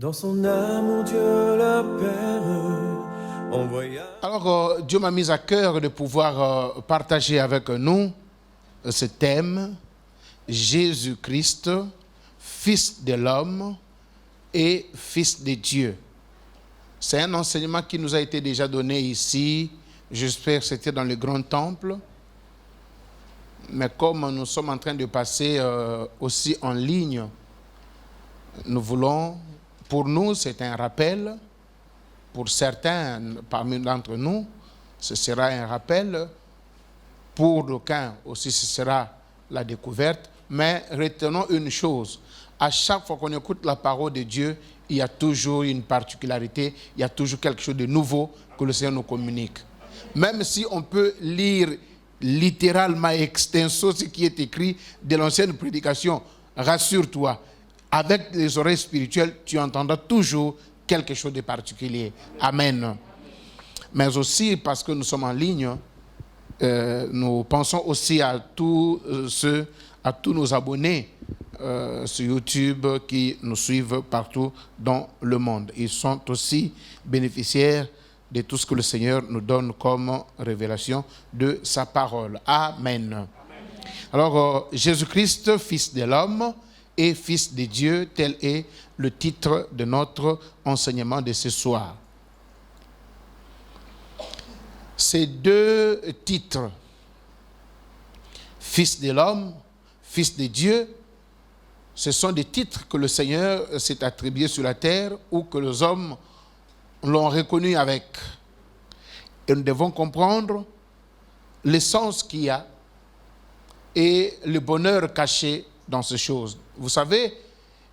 Dans son amour, Dieu la Père envoya. Alors, Dieu m'a mis à cœur de pouvoir partager avec nous ce thème, Jésus-Christ, Fils de l'homme et Fils de Dieu. C'est un enseignement qui nous a été déjà donné ici, j'espère que c'était dans le grand temple. Mais comme nous sommes en train de passer aussi en ligne, nous voulons, pour nous c'est un rappel, pour certains parmi d'entre nous, ce sera un rappel, pour d'aucuns aussi ce sera la découverte, mais retenons une chose, à chaque fois qu'on écoute la parole de Dieu, il y a toujours une particularité, il y a toujours quelque chose de nouveau que le Seigneur nous communique. Même si on peut lire littéralement extenso ce qui est écrit de l'ancienne prédication, rassure-toi, avec les oreilles spirituelles, tu entendras toujours quelque chose de particulier. Amen. Mais aussi, parce que nous sommes en ligne, nous pensons aussi à tous nos abonnés sur YouTube qui nous suivent partout dans le monde. Ils sont aussi bénéficiaires de tout ce que le Seigneur nous donne comme révélation de sa parole. Amen. Amen. Alors, Jésus-Christ, Fils de l'homme et Fils de Dieu, tel est le titre de notre enseignement de ce soir. Ces deux titres, Fils de l'homme, Fils de Dieu, ce sont des titres que le Seigneur s'est attribué sur la terre ou que les hommes l'ont reconnu avec. Et nous devons comprendre l'essence qu'il y a et le bonheur caché dans ces choses. Vous savez,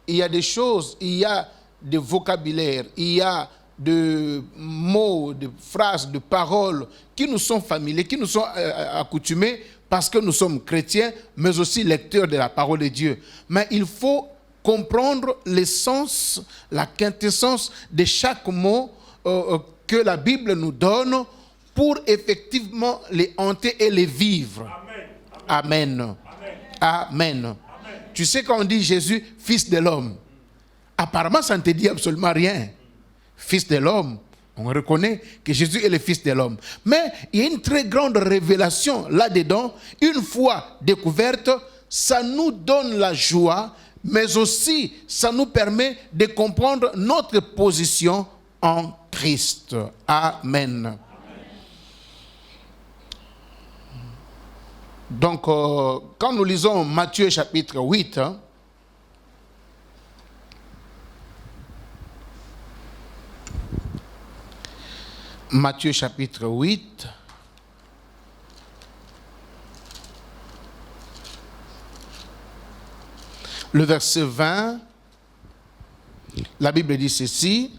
il y a des choses, il y a des vocabulaires, il y a de mots, de phrases, de paroles qui nous sont familiers, qui nous sont accoutumés parce que nous sommes chrétiens, mais aussi lecteurs de la parole de Dieu. Mais il faut comprendre l'essence, la quintessence de chaque mot que la Bible nous donne pour effectivement les hanter et les vivre. Amen. Amen. Amen. Amen. Tu sais quand on dit Jésus, Fils de l'homme, apparemment ça ne te dit absolument rien. Fils de l'homme, on reconnaît que Jésus est le Fils de l'homme. Mais il y a une très grande révélation là-dedans. Une fois découverte, ça nous donne la joie, mais aussi ça nous permet de comprendre notre position en Christ. Amen. Donc, quand nous lisons Matthieu chapitre 8, Matthieu chapitre 8, le verset 20, la Bible dit ceci,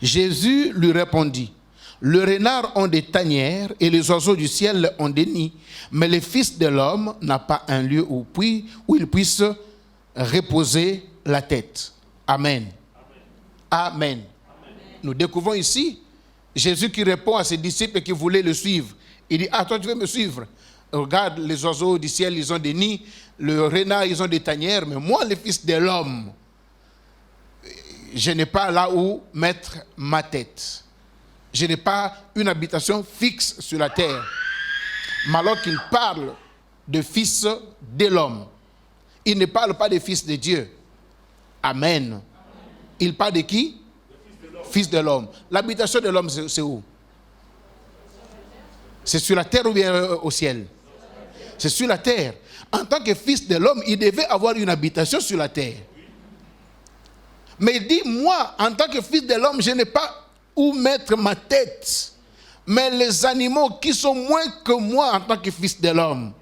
Jésus lui répondit, le renard ont des tanières et les oiseaux du ciel ont des nids, mais le Fils de l'homme n'a pas un lieu où il puisse reposer la tête. Amen. Amen. Amen. Nous découvrons ici Jésus qui répond à ses disciples qui voulaient le suivre. Il dit, toi tu veux me suivre? Regarde, les oiseaux du ciel, ils ont des nids, le renard, ils ont des tanières, mais moi, le Fils de l'homme, je n'ai pas là où mettre ma tête. Je n'ai pas une habitation fixe sur la terre. Mais alors qu'il parle de Fils de l'homme, il ne parle pas de Fils de Dieu. Amen. Il parle de qui? Fils de l'homme. L'habitation de l'homme, c'est où? C'est sur la terre ou bien au ciel? C'est sur la terre. En tant que Fils de l'homme, il devait avoir une habitation sur la terre. Mais il dit, moi, en tant que Fils de l'homme, je n'ai pas où mettre ma tête. Mais les animaux qui sont moins que moi en tant que Fils de l'homme,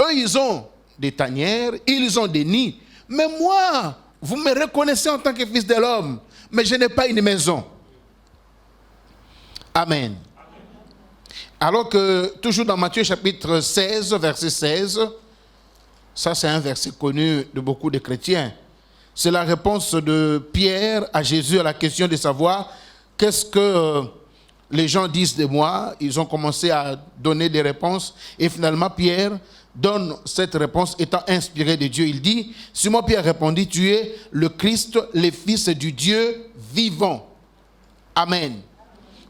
eux, ils ont des tanières, ils ont des nids. Mais moi, vous me reconnaissez en tant que Fils de l'homme, mais je n'ai pas une maison. Amen. Alors que, toujours dans Matthieu chapitre 16, verset 16, ça c'est un verset connu de beaucoup de chrétiens. C'est la réponse de Pierre à Jésus à la question de savoir qu'est-ce que les gens disent de moi. Ils ont commencé à donner des réponses. Et finalement, Pierre donne cette réponse étant inspiré de Dieu. Il dit, Simon-Pierre répondit, tu es le Christ, le Fils du Dieu vivant. Amen.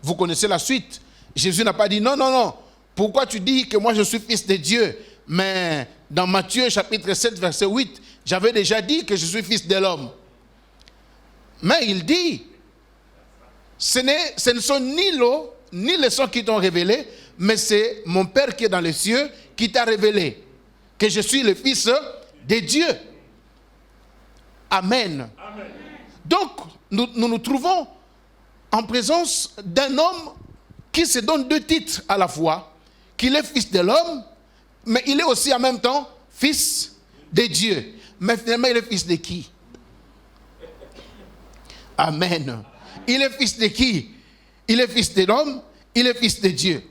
Vous connaissez la suite. Jésus n'a pas dit, non, non, non. Pourquoi tu dis que moi je suis fils de Dieu? Mais dans Matthieu chapitre 7, verset 8, j'avais déjà dit que je suis fils de l'homme. Mais il dit, ce ne sont ni l'eau, ni le sang qui t'ont révélé, mais c'est mon Père qui est dans les cieux qui t'a révélé que je suis le Fils de Dieu. Amen. Amen. Donc, nous trouvons en présence d'un homme qui se donne deux titres à la fois, qu'il est fils de l'homme, mais il est aussi en même temps fils de Dieu. Mais finalement, il est fils de qui? Amen. Il est fils de qui? Il est fils de l'homme, il est fils de Dieu.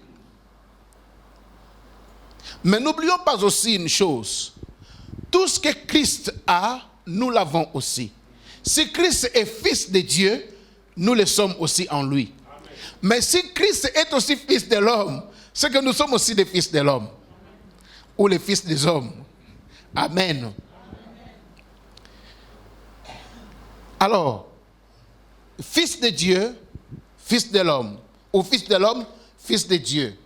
Mais n'oublions pas aussi une chose. Tout ce que Christ a, nous l'avons aussi. Si Christ est fils de Dieu, nous le sommes aussi en lui. Amen. Mais si Christ est aussi fils de l'homme, c'est que nous sommes aussi des fils de l'homme. Ou les fils des hommes. Amen. Alors, fils de Dieu, fils de l'homme. Ou fils de l'homme, fils de Dieu.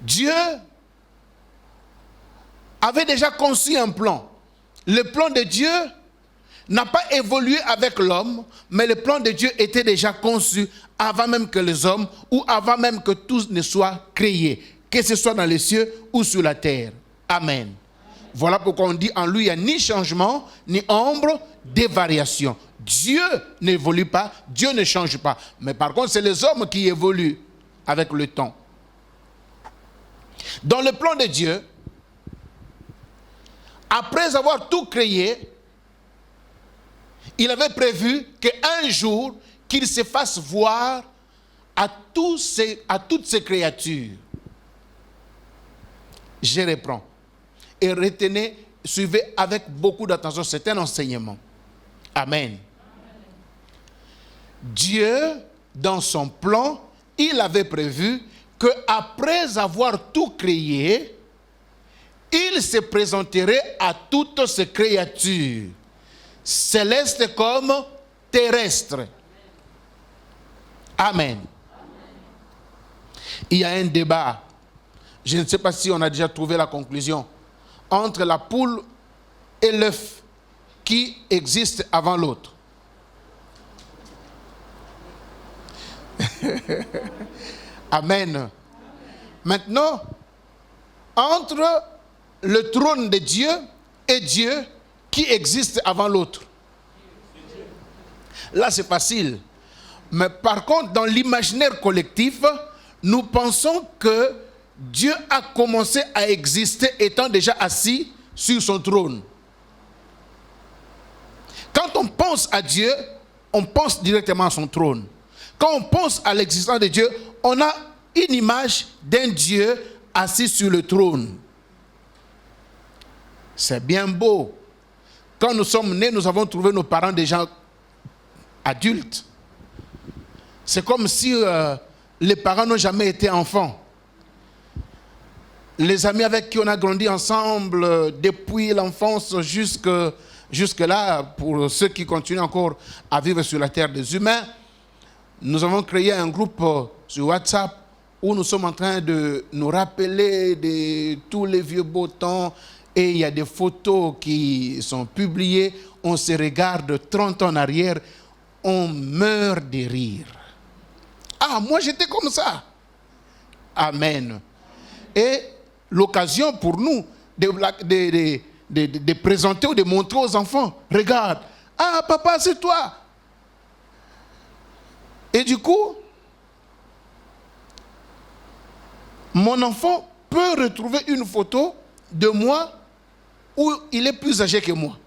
Dieu avait déjà conçu un plan. Le plan de Dieu n'a pas évolué avec l'homme, mais le plan de Dieu était déjà conçu avant même que les hommes, ou avant même que tout ne soit créé, que ce soit dans les cieux ou sur la terre. Amen. Voilà pourquoi on dit en lui, il n'y a ni changement, ni ombre de variation. Dieu n'évolue pas, Dieu ne change pas. Mais par contre, c'est les hommes qui évoluent avec le temps. Dans le plan de Dieu, après avoir tout créé, il avait prévu qu'un jour, qu'il se fasse voir à toutes ces créatures. Je reprends. Et retenez, suivez avec beaucoup d'attention, c'est un enseignement. Amen. Dieu, dans son plan, il avait prévu qu'après avoir tout créé, il se présenterait à toutes ces créatures, célestes comme terrestres. Amen. Il y a un débat, je ne sais pas si on a déjà trouvé la conclusion, entre la poule et l'œuf, qui existe avant l'autre. Amen. Maintenant, entre le trône de Dieu et Dieu, qui existe avant l'autre? Là, c'est facile. Mais par contre, dans l'imaginaire collectif, nous pensons que Dieu a commencé à exister étant déjà assis sur son trône. Quand on pense à Dieu, on pense directement à son trône. Quand on pense à l'existence de Dieu, on a une image d'un Dieu assis sur le trône. C'est bien beau. Quand nous sommes nés, nous avons trouvé nos parents déjà adultes. C'est comme si les parents n'ont jamais été enfants. Les amis avec qui on a grandi ensemble depuis l'enfance jusque-là, pour ceux qui continuent encore à vivre sur la terre des humains, nous avons créé un groupe sur WhatsApp où nous sommes en train de nous rappeler de tous les vieux beaux temps, et il y a des photos qui sont publiées, on se regarde 30 ans en arrière, on meurt de rire. Ah, moi j'étais comme ça. Amen. Et l'occasion pour nous de présenter ou de montrer aux enfants, regarde, ah papa c'est toi. Et du coup, mon enfant peut retrouver une photo de moi où il est plus âgé que moi.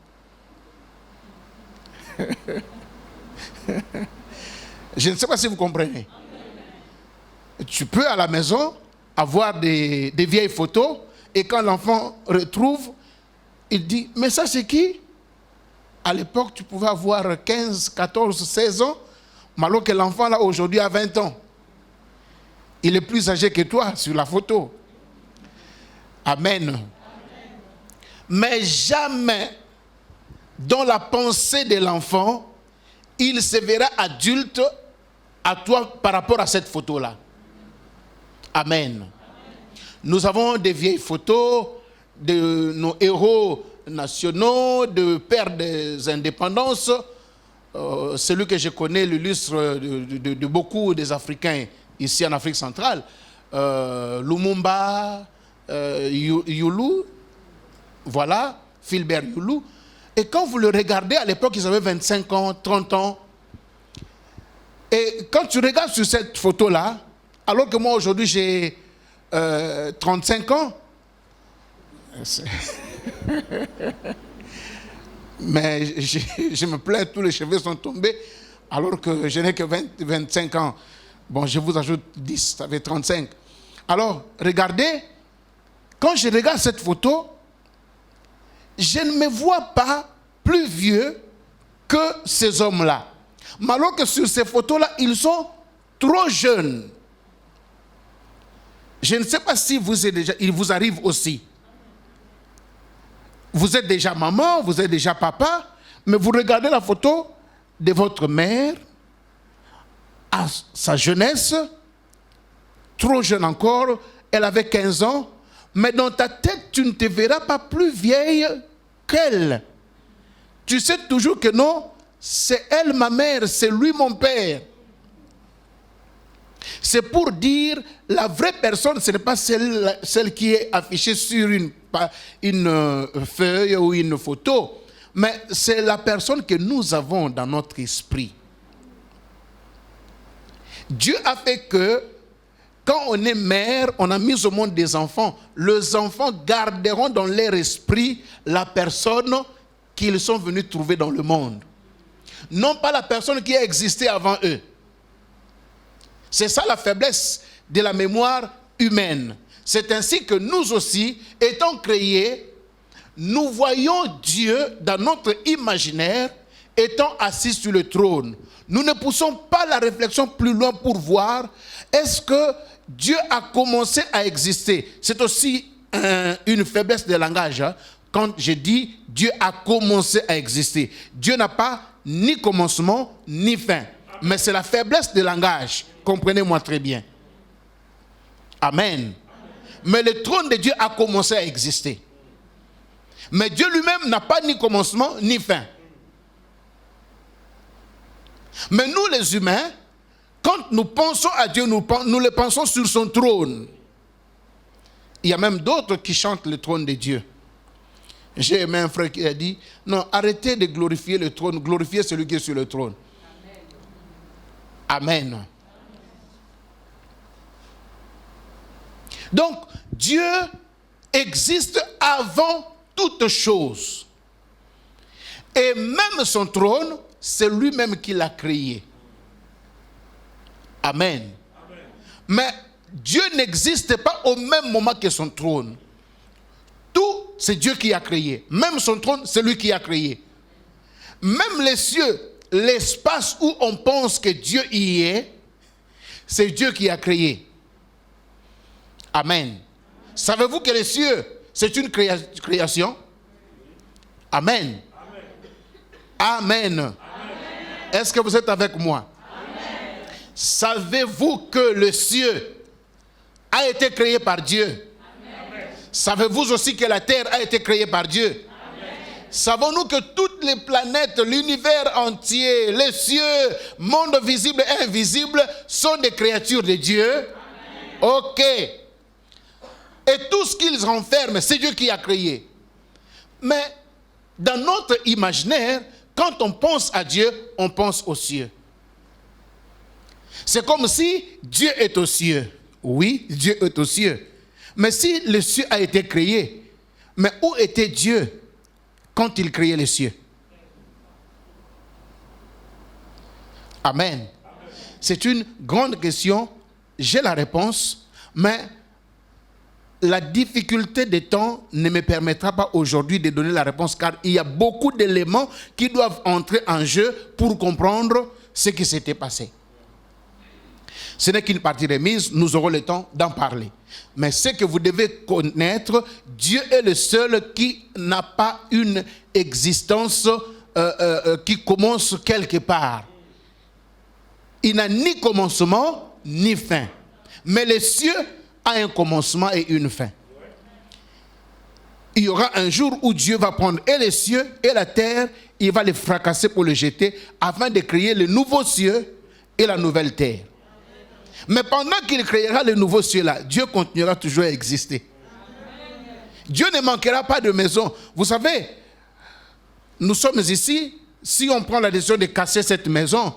Je ne sais pas si vous comprenez. Tu peux à la maison avoir des vieilles photos et quand l'enfant retrouve, il dit, mais ça c'est qui? À l'époque, tu pouvais avoir 15, 14, 16 ans, mais alors que l'enfant là aujourd'hui a 20 ans. Il est plus âgé que toi sur la photo. Amen. Mais jamais dans la pensée de l'enfant, il se verra adulte à toi par rapport à cette photo-là. Amen. Nous avons des vieilles photos de nos héros nationaux, de pères des indépendances. Celui que je connais, l'illustre de beaucoup des Africains ici en Afrique centrale. Lumumba, Youlou, voilà, Philbert Youlou. Et quand vous le regardez, à l'époque, ils avaient 25 ans, 30 ans. Et quand tu regardes sur cette photo-là, alors que moi aujourd'hui j'ai 35 ans, mais je me plains, tous les cheveux sont tombés, alors que je n'ai que 25 ans. Bon, je vous ajoute 10, ça fait 35. Alors, regardez, quand je regarde cette photo, je ne me vois pas plus vieux que ces hommes-là. Mais alors que sur ces photos-là, ils sont trop jeunes. Je ne sais pas si il vous arrive aussi. Vous êtes déjà maman, vous êtes déjà papa, mais vous regardez la photo de votre mère à sa jeunesse, trop jeune encore, elle avait 15 ans, mais dans ta tête, tu ne te verras pas plus vieille qu'elle. Tu sais toujours que non, c'est elle ma mère, c'est lui mon père. C'est pour dire, la vraie personne, ce n'est pas celle qui est affichée sur une feuille ou une photo, mais c'est la personne que nous avons dans notre esprit. Dieu a fait que, quand on est mère, on a mis au monde des enfants. Les enfants garderont dans leur esprit la personne qu'ils sont venus trouver dans le monde. Non pas la personne qui a existé avant eux. C'est ça la faiblesse de la mémoire humaine. C'est ainsi que nous aussi, étant créés, nous voyons Dieu dans notre imaginaire étant assis sur le trône. Nous ne poussons pas la réflexion plus loin pour voir est-ce que Dieu a commencé à exister. C'est aussi une faiblesse de langage. Hein? Quand je dis Dieu a commencé à exister. Dieu n'a pas ni commencement ni fin. Mais c'est la faiblesse de langage. Comprenez-moi très bien. Amen. Mais le trône de Dieu a commencé à exister. Mais Dieu lui-même n'a pas ni commencement ni fin. Mais nous les humains, quand nous pensons à Dieu, nous le pensons sur son trône. Il y a même d'autres qui chantent le trône de Dieu. J'ai aimé un frère qui a dit, non, arrêtez de glorifier le trône, glorifiez celui qui est sur le trône. Amen. Amen. Donc, Dieu existe avant toute chose. Et même son trône, c'est lui-même qui l'a créé. Amen. Amen. Mais Dieu n'existe pas au même moment que son trône. Tout, c'est Dieu qui a créé. Même son trône, c'est lui qui a créé. Même les cieux, l'espace où on pense que Dieu y est, c'est Dieu qui a créé. Amen. Savez-vous que les cieux, c'est une création? Amen. Amen. Amen. Est-ce que vous êtes avec moi? Amen. Savez-vous que le ciel a été créé par Dieu? Amen. Savez-vous aussi que la terre a été créée par Dieu? Amen. Savons-nous que toutes les planètes, l'univers entier, les cieux, monde visible et invisible sont des créatures de Dieu? Amen. Ok. Et tout ce qu'ils renferment, c'est Dieu qui a créé. Mais dans notre imaginaire, quand on pense à Dieu, on pense aux cieux. C'est comme si Dieu est aux cieux. Oui, Dieu est aux cieux. Mais si le ciel a été créé, mais où était Dieu quand il créait les cieux? Amen. C'est une grande question. J'ai la réponse, mais la difficulté des temps ne me permettra pas aujourd'hui de donner la réponse, car il y a beaucoup d'éléments qui doivent entrer en jeu pour comprendre ce qui s'était passé. Ce n'est qu'une partie remise, nous aurons le temps d'en parler. Mais ce que vous devez connaître, Dieu est le seul qui n'a pas une existence qui commence quelque part. Il n'a ni commencement, ni fin. Mais les cieux ont un commencement et une fin. Il y aura un jour où Dieu va prendre et les cieux et la terre, il va les fracasser pour les jeter afin de créer le nouveau cieux et la nouvelle terre. Mais pendant qu'il créera le nouveau ciel-là, Dieu continuera toujours à exister. Dieu ne manquera pas de maison. Vous savez, nous sommes ici, si on prend la décision de casser cette maison,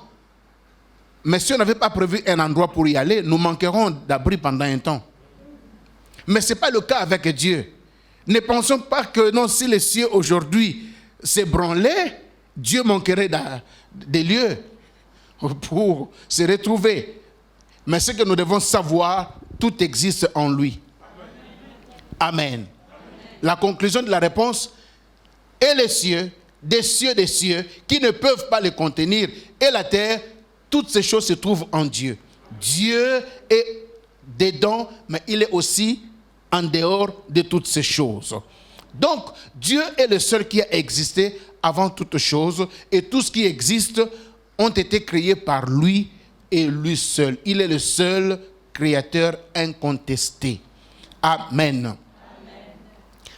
mais si on n'avait pas prévu un endroit pour y aller, nous manquerons d'abri pendant un temps. Mais ce n'est pas le cas avec Dieu. Ne pensons pas que non, si les cieux aujourd'hui s'ébranlaient, Dieu manquerait des lieux pour se retrouver. Mais ce que nous devons savoir, tout existe en lui. Amen. La conclusion de la réponse, et les cieux, des cieux, qui ne peuvent pas les contenir, et la terre, toutes ces choses se trouvent en Dieu. Dieu est dedans, mais il est aussi en dehors de toutes ces choses. Donc, Dieu est le seul qui a existé avant toutes choses, et tout ce qui existe ont été créés par lui et lui seul. Il est le seul créateur incontesté. Amen. Amen.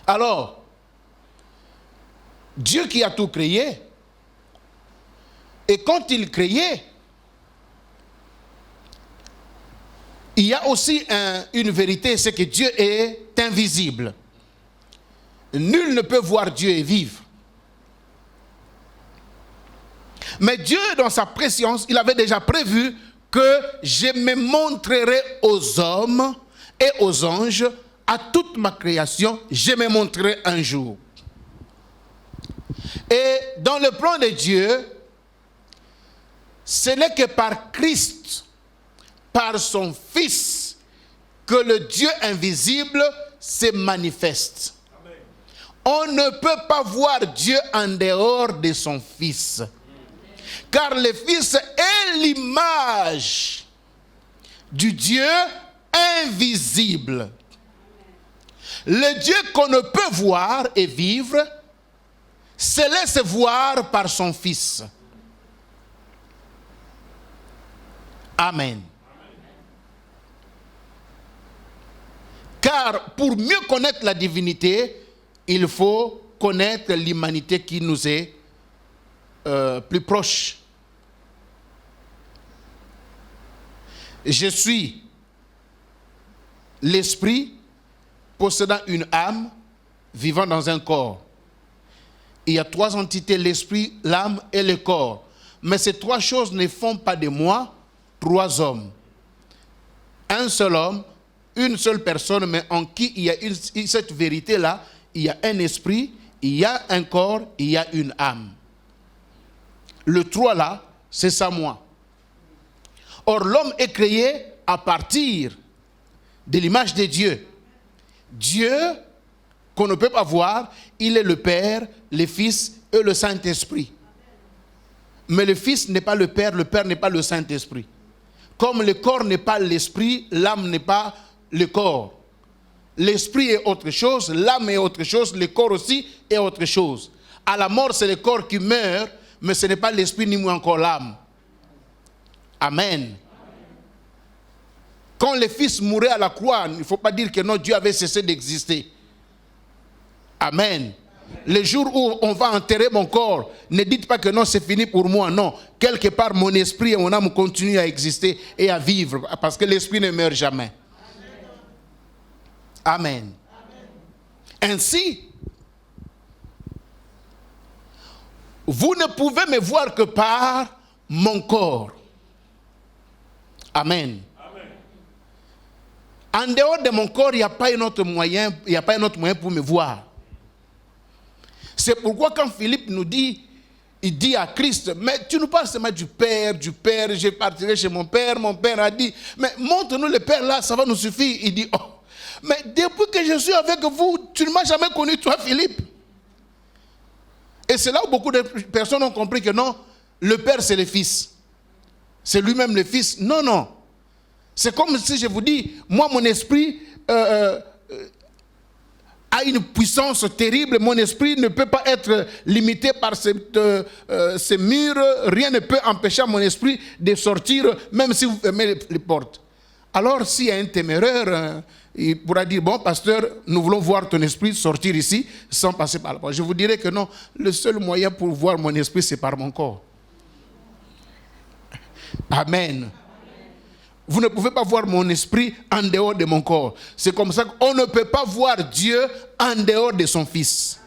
Alors, Dieu qui a tout créé, et quand il créait, il y a aussi une vérité, c'est que Dieu est invisible. Nul ne peut voir Dieu et vivre. Mais Dieu, dans sa préscience, il avait déjà prévu que je me montrerai aux hommes et aux anges, à toute ma création, je me montrerai un jour. Et dans le plan de Dieu, ce n'est que par Christ, par son Fils, que le Dieu invisible se manifeste. Amen. On ne peut pas voir Dieu en dehors de son Fils. Car le Fils est l'image du Dieu invisible. Le Dieu qu'on ne peut voir et vivre se laisse voir par son Fils. Amen. Car pour mieux connaître la divinité, il faut connaître l'humanité qui nous est plus proche. Je suis l'esprit possédant une âme, vivant dans un corps. Il y a trois entités, l'esprit, l'âme et le corps. Mais ces trois choses ne font pas de moi trois hommes. Un seul homme, une seule personne, mais en qui il y a cette vérité-là, il y a un esprit, il y a un corps, il y a une âme. Le trois là, c'est ça moi. Or, l'homme est créé à partir de l'image de Dieu. Dieu, qu'on ne peut pas voir, il est le Père, le Fils et le Saint-Esprit. Mais le Fils n'est pas le Père n'est pas le Saint-Esprit. Comme le corps n'est pas l'esprit, l'âme n'est pas le corps. L'esprit est autre chose, l'âme est autre chose, le corps aussi est autre chose. À la mort, c'est le corps qui meurt, mais ce n'est pas l'esprit ni encore l'âme. Amen. Quand le Fils mourait à la croix, il ne faut pas dire que non, Dieu avait cessé d'exister. Amen. Le jour où on va enterrer mon corps, ne dites pas que non, c'est fini pour moi. Non, quelque part, mon esprit et mon âme continuent à exister et à vivre, parce que l'esprit ne meurt jamais. Amen. Amen. Ainsi, vous ne pouvez me voir que par mon corps. Amen. En dehors de mon corps, il n'y a pas un autre moyen, pour me voir. C'est pourquoi quand Philippe nous dit, il dit à Christ, mais tu nous parles seulement du Père, je partirai chez mon Père a dit, mais montre-nous le Père là, ça va nous suffire. Il dit, oh, mais depuis que je suis avec vous, tu ne m'as jamais connu toi Philippe. Et c'est là où beaucoup de personnes ont compris que non, le Père c'est le Fils. C'est lui-même le Fils. Non, non. C'est comme si je vous dis, moi mon esprit a une puissance terrible, mon esprit ne peut pas être limité par ces murs, rien ne peut empêcher mon esprit de sortir, même si vous fermez les portes. Alors s'il y a un téméraire, il pourra dire, bon pasteur, nous voulons voir ton esprit sortir ici sans passer par la porte. Je vous dirai que non, le seul moyen pour voir mon esprit, c'est par mon corps. Amen. Vous ne pouvez pas voir mon esprit en dehors de mon corps. C'est comme ça qu'on ne peut pas voir Dieu en dehors de son Fils.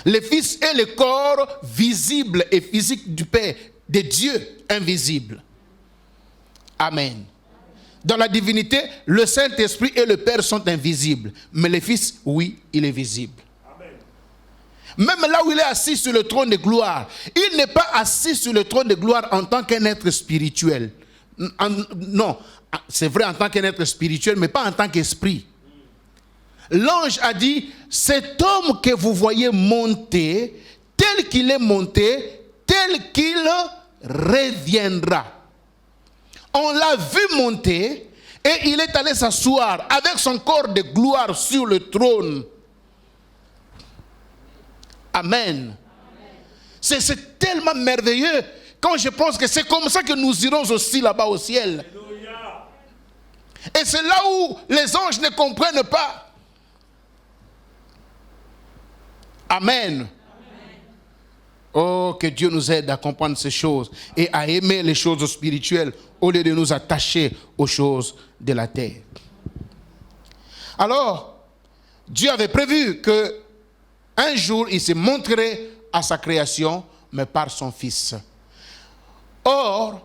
Le Fils est le corps visible et physique du Père, de Dieu invisible. Amen. Dans la divinité, le Saint-Esprit et le Père sont invisibles. Mais le Fils, oui, il est visible. Même là où il est assis sur le trône de gloire, il n'est pas assis sur le trône de gloire en tant qu'un être spirituel. Non, c'est vrai en tant qu'un être spirituel, mais pas en tant qu'esprit. L'ange a dit, cet homme que vous voyez monter, tel qu'il est monté, tel qu'il reviendra. On l'a vu monter et il est allé s'asseoir avec son corps de gloire sur le trône. Amen. C'est tellement merveilleux quand je pense que c'est comme ça que nous irons aussi là-bas au ciel. Et c'est là où les anges ne comprennent pas. Amen. Oh, que Dieu nous aide à comprendre ces choses et à aimer les choses spirituelles au lieu de nous attacher aux choses de la terre. Alors, Dieu avait prévu que un jour, il se montrerait à sa création, mais par son Fils. Or,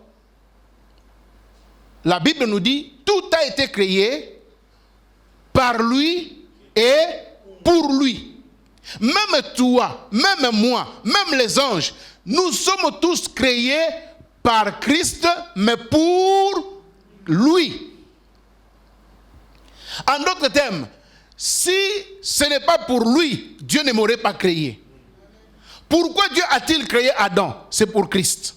la Bible nous dit, tout a été créé par lui et pour lui. Même toi, même moi, même les anges, nous sommes tous créés par Christ, mais pour lui. En d'autres termes, si ce n'est pas pour lui, Dieu ne m'aurait pas créé. Pourquoi Dieu a-t-il créé Adam? C'est pour Christ.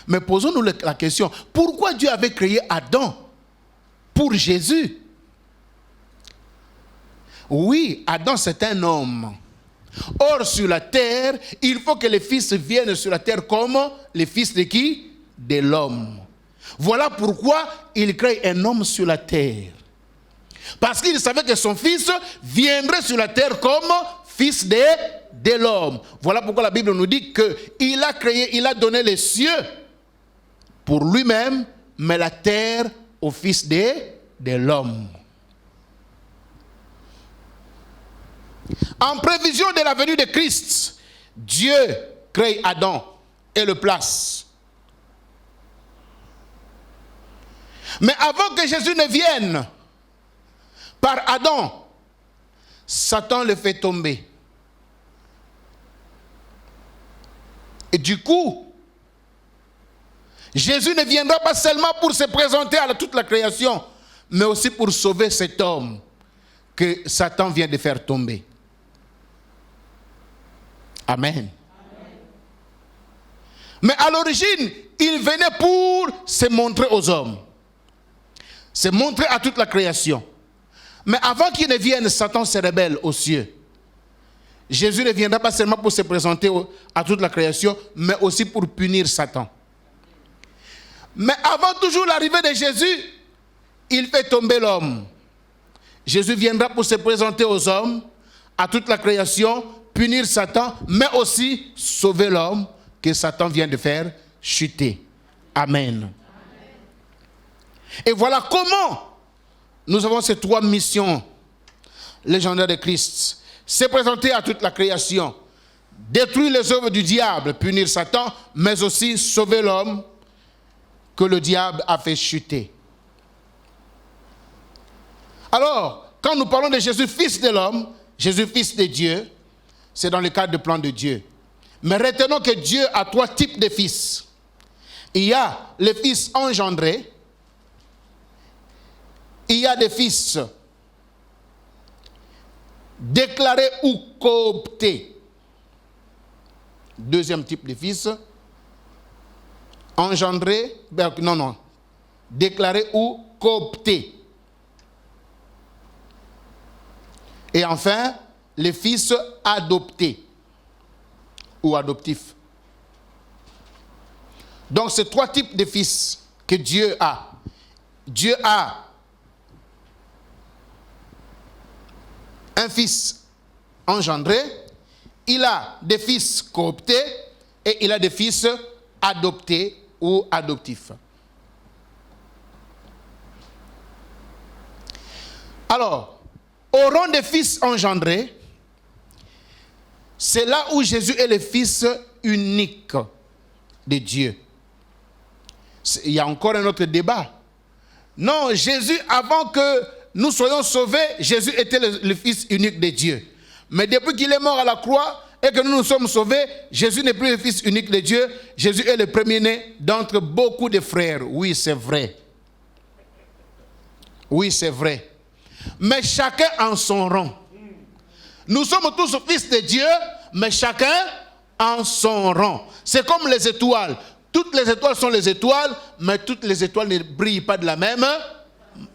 Mais posons-nous la question, pourquoi Dieu avait créé Adam? Pour Jésus. Oui, Adam c'est un homme. Or sur la terre, il faut que les fils viennent sur la terre comme les fils de qui? De l'homme. Voilà pourquoi il crée un homme sur la terre. Parce qu'il savait que son fils viendrait sur la terre comme fils de l'homme. Voilà pourquoi la Bible nous dit qu'il a créé, il a donné les cieux pour lui-même, mais la terre au fils de l'homme. En prévision de la venue de Christ, Dieu crée Adam et le place. Mais avant que Jésus ne vienne, par Adam, Satan le fait tomber. Et du coup, Jésus ne viendra pas seulement pour se présenter à toute la création, mais aussi pour sauver cet homme que Satan vient de faire tomber. Amen. Mais à l'origine, il venait pour se montrer aux hommes, se montrer à toute la création. Mais avant qu'il ne vienne, Satan se rebelle aux cieux. Jésus ne viendra pas seulement pour se présenter à toute la création, mais aussi pour punir Satan. Mais avant toujours l'arrivée de Jésus, il fait tomber l'homme. Jésus viendra pour se présenter aux hommes, à toute la création, punir Satan, mais aussi sauver l'homme que Satan vient de faire chuter. Amen. Et voilà comment nous avons ces trois missions légendaires de Christ. Se présenter à toute la création, détruire les œuvres du diable, punir Satan, mais aussi sauver l'homme que le diable a fait chuter. Alors, quand nous parlons de Jésus, fils de l'homme, Jésus, fils de Dieu, c'est dans le cadre du plan de Dieu. Mais retenons que Dieu a trois types de fils. Il y a les fils engendrés, il y a des fils déclarés ou cooptés. Deuxième type de fils, engendré, déclaré ou coopté. Et enfin, les fils adoptés ou adoptifs. Donc, c'est 3 types de fils que Dieu a. Dieu a un fils engendré, il a des fils cooptés et il a des fils adoptés ou adoptifs. Alors, au rang des fils engendrés, c'est là où Jésus est le fils unique de Dieu. Il y a encore un autre débat. Non, Jésus, avant que nous soyons sauvés, Jésus était le fils unique de Dieu. Mais depuis qu'il est mort à la croix et que nous nous sommes sauvés, Jésus n'est plus le fils unique de Dieu. Jésus est le premier-né d'entre beaucoup de frères. Oui, c'est vrai. Oui, c'est vrai. Mais chacun en son rang. Nous sommes tous fils de Dieu, mais chacun en son rang. C'est comme les étoiles. Toutes les étoiles sont les étoiles, mais toutes les étoiles ne brillent pas de la même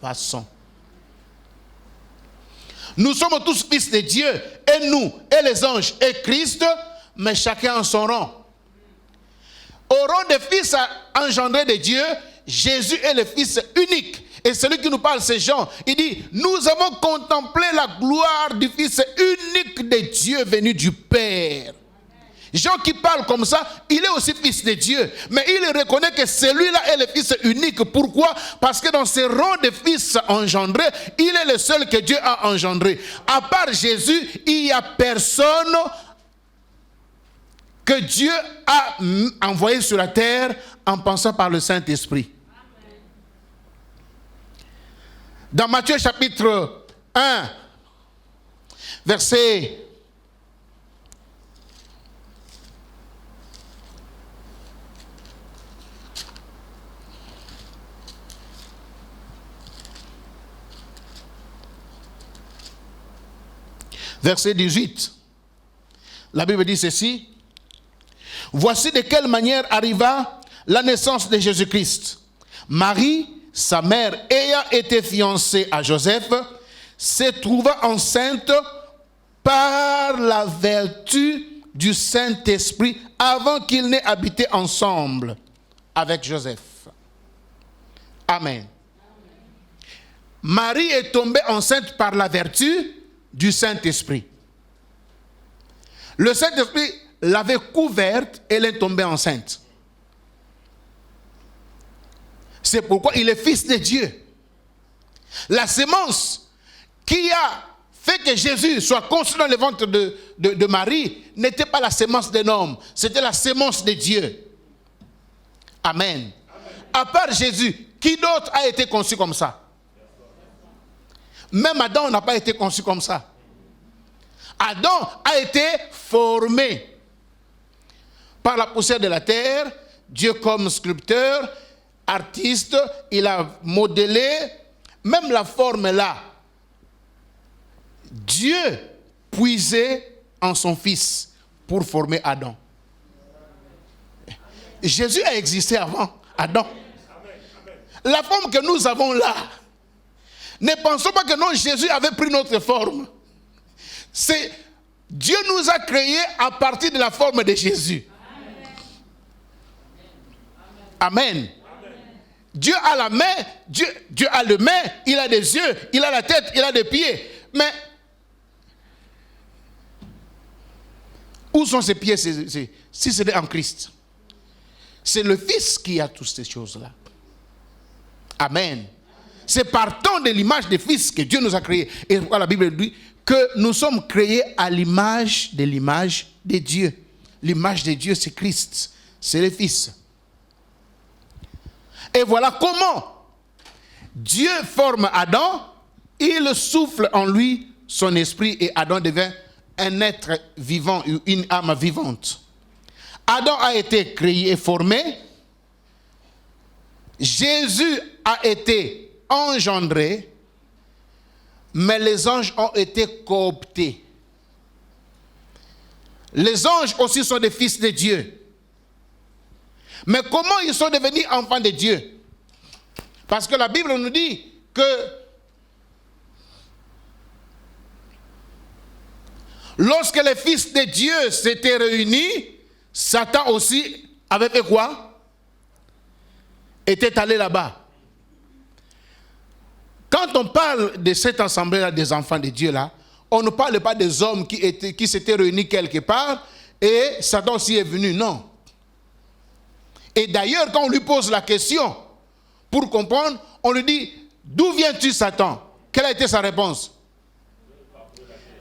façon. Nous sommes tous fils de Dieu, et nous, et les anges, et Christ, mais chacun en son rang. Au rang des fils engendrés de Dieu, Jésus est le fils unique. Et celui qui nous parle, c'est Jean. Il dit, nous avons contemplé la gloire du fils unique de Dieu venu du Père. Jean qui parle comme ça, il est aussi fils de Dieu. Mais il reconnaît que celui-là est le fils unique. Pourquoi? Parce que dans ce rang de fils engendrés, il est le seul que Dieu a engendré. À part Jésus, il n'y a personne que Dieu a envoyé sur la terre en passant par le Saint-Esprit. Dans Matthieu chapitre 1, verset 18, la Bible dit ceci. Voici de quelle manière arriva la naissance de Jésus-Christ. Marie, sa mère, ayant été fiancée à Joseph, se trouva enceinte par la vertu du Saint-Esprit avant qu'ils n'aient habité ensemble avec Joseph. Amen. Marie est tombée enceinte par la vertu du Saint-Esprit. Le Saint-Esprit l'avait couverte et elle est tombée enceinte. C'est pourquoi il est fils de Dieu. La sémence qui a fait que Jésus soit conçu dans le ventre de Marie n'était pas la sémence d'un homme, c'était la sémence de Dieu. Amen. À part Jésus, qui d'autre a été conçu comme ça? Même Adam n'a pas été conçu comme ça. Adam a été formé par la poussière de la terre. Dieu comme sculpteur, artiste, il a modelé, même la forme là. Dieu puisait en son fils pour former Adam. Jésus a existé avant Adam. La forme que nous avons là, ne pensons pas que non, Jésus avait pris notre forme. Dieu nous a créés à partir de la forme de Jésus. Amen. Dieu a la main, Dieu a le main, il a des yeux, il a la tête, il a des pieds. Mais où sont ses pieds si c'est en Christ? C'est le Fils qui a toutes ces choses-là. Amen. C'est partant de l'image du Fils que Dieu nous a créés. Et pourquoi la Bible dit que nous sommes créés à l'image de Dieu. L'image de Dieu, c'est Christ. C'est le Fils. Et voilà comment Dieu forme Adam. Il souffle en lui son esprit et Adam devient un être vivant, une âme vivante. Adam a été créé et formé. Jésus a été engendré, mais les anges ont été cooptés. Les anges aussi sont des fils de Dieu. Mais comment ils sont devenus enfants de Dieu? Parce que la Bible nous dit que lorsque les fils de Dieu s'étaient réunis, Satan aussi avait fait quoi? Était allé là-bas. Quand on parle de cette assemblée-là des enfants de Dieu là, on ne parle pas des hommes qui s'étaient réunis quelque part et Satan aussi est venu, non. Et d'ailleurs, quand on lui pose la question pour comprendre, on lui dit, d'où viens-tu, Satan? Quelle a été sa réponse?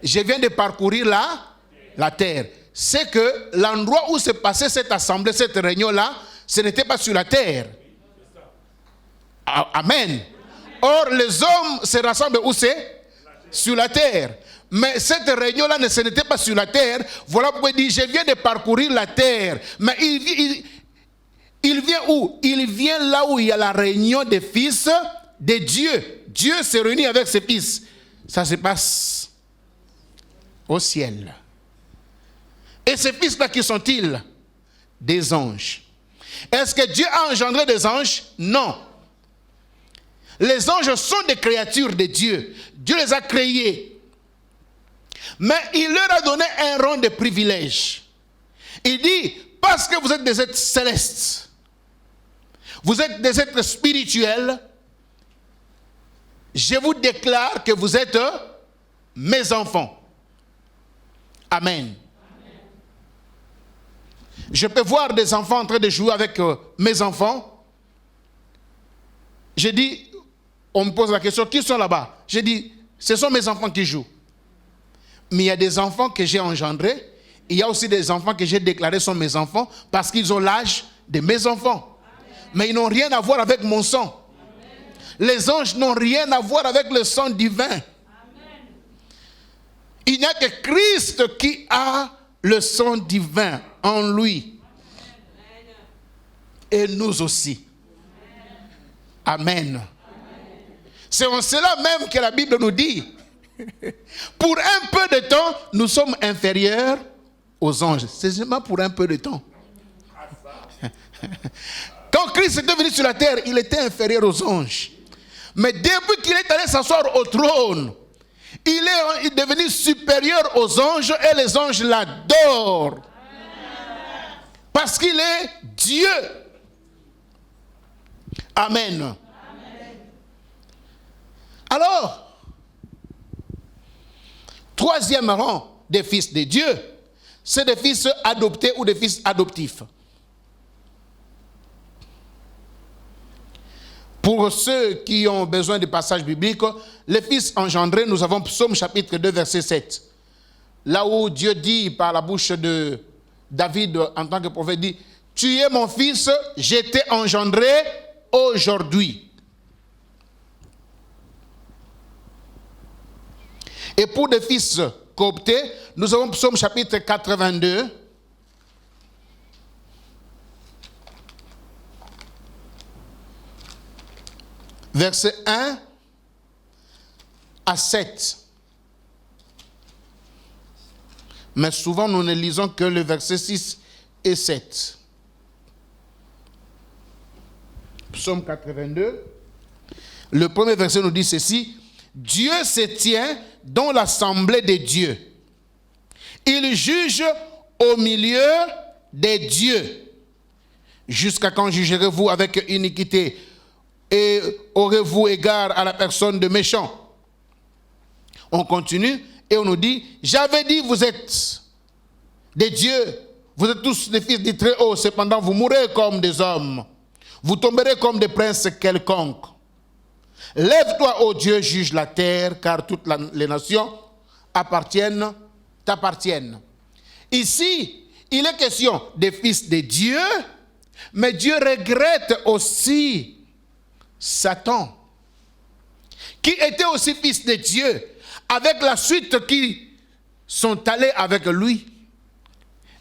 Je viens de parcourir la terre. C'est que l'endroit où s'est passée cette assemblée, cette réunion-là, ce n'était pas sur la terre. Amen. Or, les hommes se rassemblent où c'est? Sur la terre. Mais cette réunion-là, ce n'était pas sur la terre. Voilà pourquoi il dit, je viens de parcourir la terre. Mais il vient où? Il vient là où il y a la réunion des fils de Dieu. Dieu s'est réuni avec ses fils. Ça se passe au ciel. Et ces fils-là, qui sont-ils? Des anges. Est-ce que Dieu a engendré des anges? Non. Les anges sont des créatures de Dieu. Dieu les a créés. Mais il leur a donné un rang de privilège. Il dit, parce que vous êtes des êtres célestes, vous êtes des êtres spirituels, je vous déclare que vous êtes mes enfants. Amen. Je peux voir des enfants en train de jouer avec mes enfants. Je dis, on me pose la question, qui sont là-bas? Je dis, ce sont mes enfants qui jouent. Mais il y a des enfants que j'ai engendrés. Il y a aussi des enfants que j'ai déclarés sont mes enfants parce qu'ils ont l'âge de mes enfants. Amen. Mais ils n'ont rien à voir avec mon sang. Amen. Les anges n'ont rien à voir avec le sang divin. Amen. Il n'y a que Christ qui a le sang divin en lui. Amen. Et nous aussi. Amen. Amen. C'est en cela même que la Bible nous dit, pour un peu de temps, nous sommes inférieurs aux anges. C'est seulement pour un peu de temps. Quand Christ était venu sur la terre, il était inférieur aux anges. Mais depuis qu'il est allé s'asseoir au trône, il est devenu supérieur aux anges et les anges l'adorent. Parce qu'il est Dieu. Amen. Alors, troisième rang des fils de Dieu, c'est des fils adoptés ou des fils adoptifs. Pour ceux qui ont besoin de passages bibliques, les fils engendrés, nous avons Psaume chapitre 2, verset 7. Là où Dieu dit par la bouche de David en tant que prophète, dit, tu es mon fils, je t'ai engendré aujourd'hui. Et pour des fils cooptés, nous avons Psaume chapitre 82. Versets 1 à 7. Mais souvent, nous ne lisons que le verset 6 et 7. Psaume 82. Le premier verset nous dit ceci. Dieu se tient dans l'assemblée des dieux. Il juge au milieu des dieux. Jusqu'à quand jugerez-vous avec iniquité et aurez-vous égard à la personne de méchant? On continue et on nous dit, j'avais dit vous êtes des dieux, vous êtes tous des fils du Très-Haut, cependant vous mourrez comme des hommes, vous tomberez comme des princes quelconques. Lève-toi, ô Dieu, juge la terre, car toutes les nations t'appartiennent. Ici, il est question des fils de Dieu, mais Dieu regrette aussi Satan, qui était aussi fils de Dieu, avec la suite qui sont allés avec lui.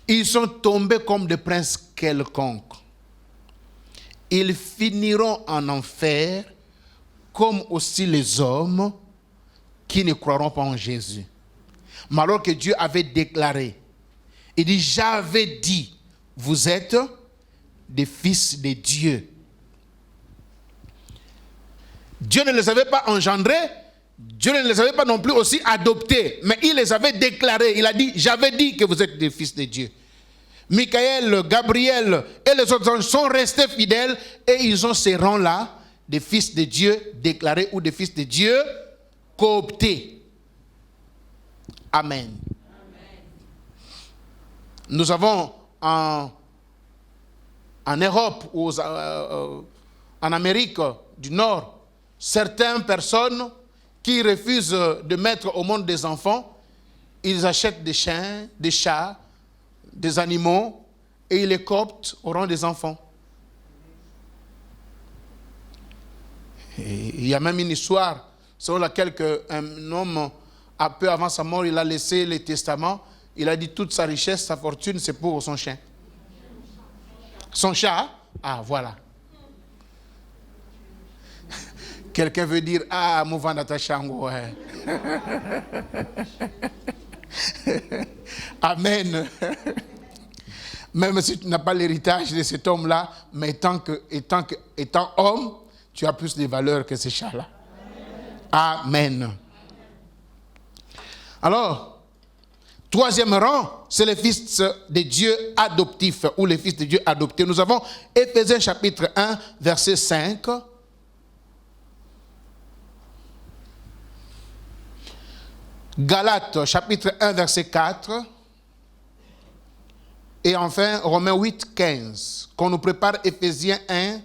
Ils sont tombés comme des princes quelconques. Ils finiront en enfer, comme aussi les hommes qui ne croiront pas en Jésus. Mais alors que Dieu avait déclaré, il dit, j'avais dit, vous êtes des fils de Dieu. Dieu ne les avait pas engendrés, Dieu ne les avait pas non plus aussi adoptés, mais il les avait déclarés. Il a dit, j'avais dit que vous êtes des fils de Dieu. Michael, Gabriel et les autres anges sont restés fidèles et ils ont ces rangs-là, des fils de Dieu déclarés ou des fils de Dieu cooptés. Amen. Nous avons en Europe ou en Amérique du Nord certaines personnes qui refusent de mettre au monde des enfants. Ils achètent des chiens, des chats, des animaux et ils les cooptent au rang des enfants. Et il y a même une histoire selon laquelle un homme, peu avant sa mort, il a laissé le testament. Il a dit toute sa richesse, sa fortune, c'est pour son chien. Son chat? Ah, voilà. Quelqu'un veut dire, ah, mouvant ta chango. Amen. Même si tu n'as pas l'héritage de cet homme-là, mais étant homme, tu as plus de valeur que ces chats-là. Amen. Alors, troisième rang, c'est les fils de Dieu adoptifs ou les fils de Dieu adoptés. Nous avons Éphésiens chapitre 1, verset 5. Galates chapitre 1, verset 4. Et enfin, Romains 8, 15. Qu'on nous prépare Éphésiens 1,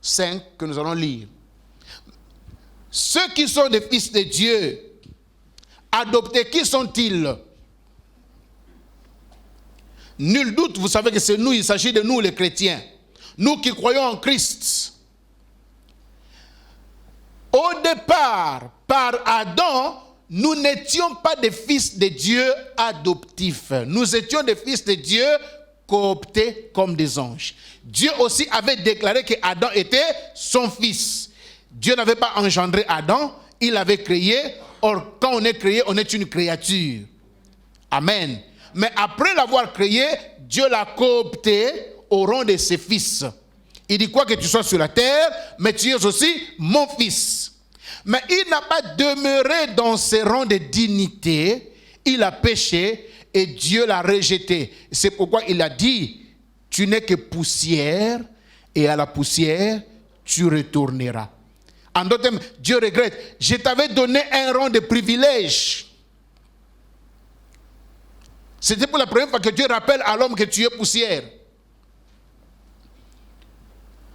5, que nous allons lire. Ceux qui sont des fils de Dieu adoptés, qui sont-ils? Nul doute, vous savez que c'est nous, il s'agit de nous les chrétiens. Nous qui croyons en Christ. Au départ, par Adam, nous n'étions pas des fils de Dieu adoptifs. Nous étions des fils de Dieu cooptés comme des anges. Dieu aussi avait déclaré que Adam était son fils. Dieu n'avait pas engendré Adam, il l'avait créé. Or, quand on est créé, on est une créature. Amen. Mais après l'avoir créé, Dieu l'a coopté au rang de ses fils. Il dit quoi que tu sois sur la terre, mais tu es aussi mon fils. Mais il n'a pas demeuré dans ses rangs de dignité. Il a péché et Dieu l'a rejeté. C'est pourquoi il a dit, tu n'es que poussière et à la poussière, tu retourneras. En d'autres termes, Dieu regrette. Je t'avais donné un rang de privilège. C'était pour la première fois que Dieu rappelle à l'homme que tu es poussière.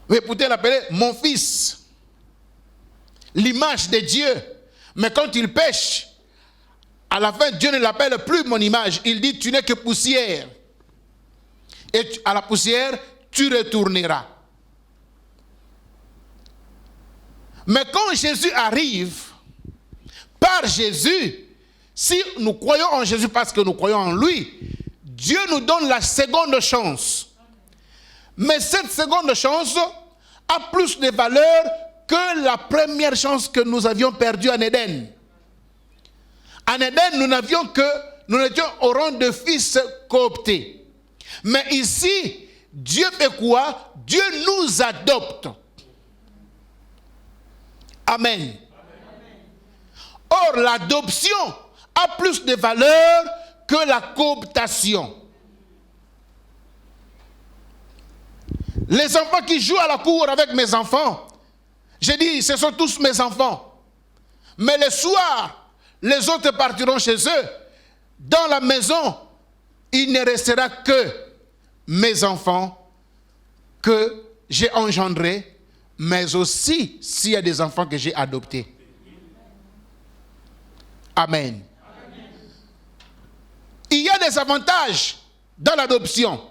Mais pourtant, il l'appelait mon fils. L'image de Dieu. Mais quand il pêche, à la fin, Dieu ne l'appelle plus mon image. Il dit, tu n'es que poussière. Et à la poussière, tu retourneras. Mais quand Jésus arrive, par Jésus, si nous croyons en Jésus parce que nous croyons en lui, Dieu nous donne la seconde chance. Mais cette seconde chance a plus de valeur que la première chance que nous avions perdue en Éden. En Éden, nous étions au rang de fils cooptés. Mais ici, Dieu fait quoi? Dieu nous adopte. Amen. Or, l'adoption a plus de valeur que la cooptation. Les enfants qui jouent à la cour avec mes enfants, j'ai dit, ce sont tous mes enfants. Mais le soir, les autres partiront chez eux. Dans la maison, il ne restera que mes enfants que j'ai engendrés, mais aussi s'il y a des enfants que j'ai adoptés. Amen. Il y a des avantages dans l'adoption,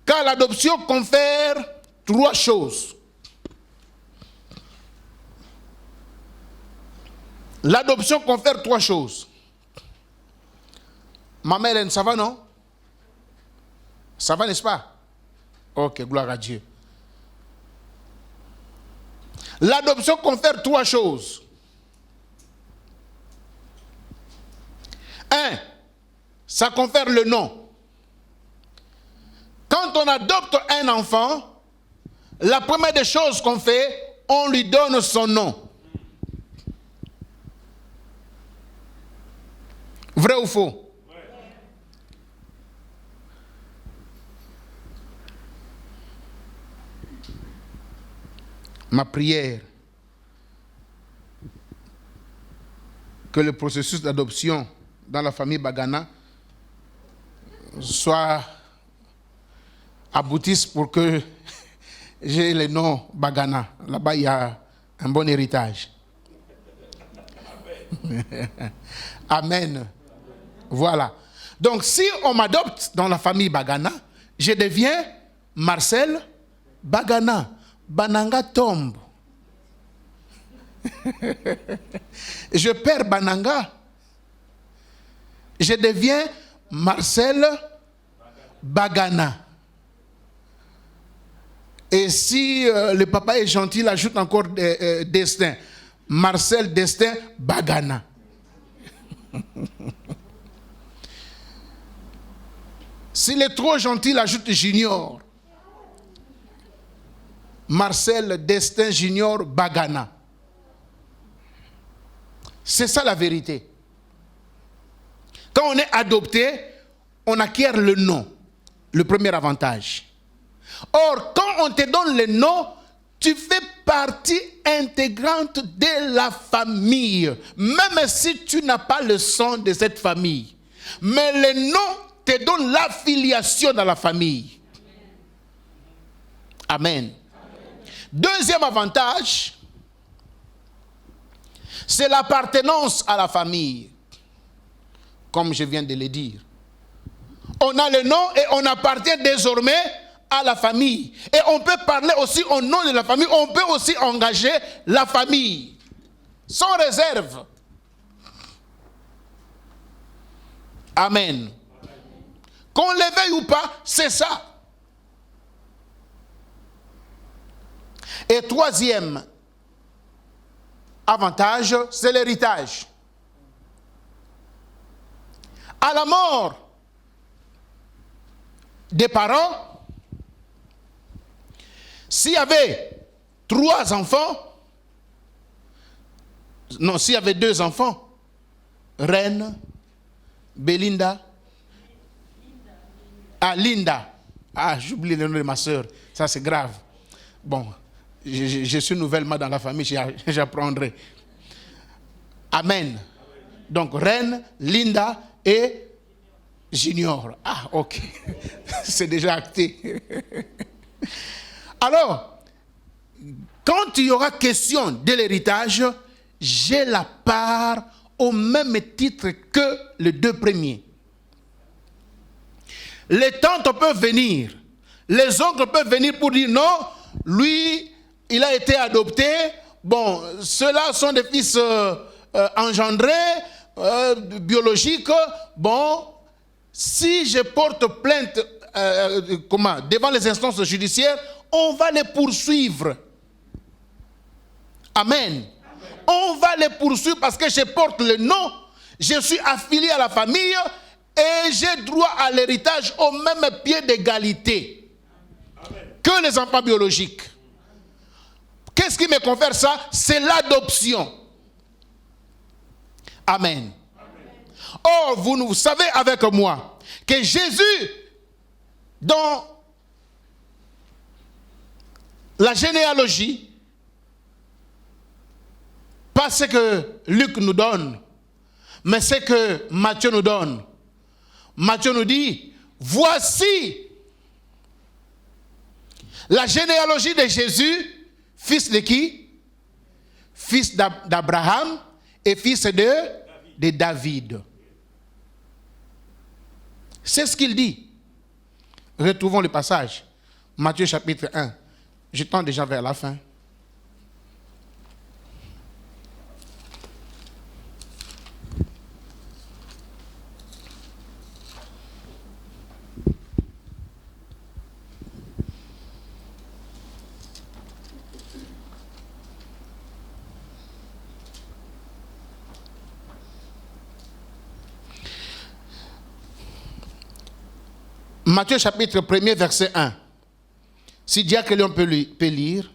car l'adoption confère 3 choses. L'adoption confère 3 choses. Maman Hélène, ça va, non? Ça va, n'est-ce pas? Ok, gloire à Dieu. L'adoption confère 3 choses. 1, ça confère le nom. Quand on adopte un enfant, la première des choses qu'on fait, on lui donne son nom. Vrai ou faux? Ma prière, que le processus d'adoption dans la famille Bagana soit aboutisse pour que j'ai le nom Bagana. Là-bas, il y a un bon héritage. Amen. Voilà. Donc, si on m'adopte dans la famille Bagana, je deviens Marcel Bagana. Bananga tombe. Je perds Bananga. Je deviens Marcel Bagana. Et si le papa est gentil, il ajoute encore Destin. Marcel Destin Bagana. S'il est trop gentil, il ajoute Junior. Marcel Destin Junior Bagana. C'est ça la vérité. Quand on est adopté, on acquiert le nom, le premier avantage. Or, quand on te donne le nom, tu fais partie intégrante de la famille, même si tu n'as pas le sang de cette famille. Mais le nom te donne l'affiliation dans la famille. Amen. Deuxième avantage, c'est l'appartenance à la famille. Comme je viens de le dire. On a le nom et on appartient désormais à la famille. Et on peut parler aussi au nom de la famille. On peut aussi engager la famille. Sans réserve. Amen. Qu'on le veuille ou pas, c'est ça. Et troisième avantage, c'est l'héritage. À la mort des parents, s'il y avait 3 enfants, non, s'il y avait 2 enfants, Reine, Belinda, Linda. J'oublie le nom de ma soeur, ça c'est grave. Bon, je suis nouvellement dans la famille, j'apprendrai. Amen. Donc, Reine, Linda et Junior. Ok. C'est déjà acté. Alors, quand il y aura question de l'héritage, j'ai la part au même titre que les 2 premiers. Les tantes peuvent venir, les oncles peuvent venir pour dire non, lui, il a été adopté. Bon, ceux-là sont des fils engendrés, biologiques. Bon, si je porte plainte devant les instances judiciaires, on va les poursuivre. Amen. On va les poursuivre parce que je porte le nom, je suis affilié à la famille et j'ai droit à l'héritage au même pied d'égalité que les enfants biologiques. Qu'est-ce qui me confère ça? C'est l'adoption. Amen. Or, vous savez avec moi que Jésus, dans la généalogie, pas ce que Luc nous donne, mais ce que Matthieu nous donne. Matthieu nous dit, voici la généalogie de Jésus, fils de qui? Fils d'Abraham et fils de David. C'est ce qu'il dit. Retrouvons le passage. Matthieu chapitre 1. Je tends déjà vers la fin. Matthieu chapitre 1er verset 1. Si Diacre Léon peut lire.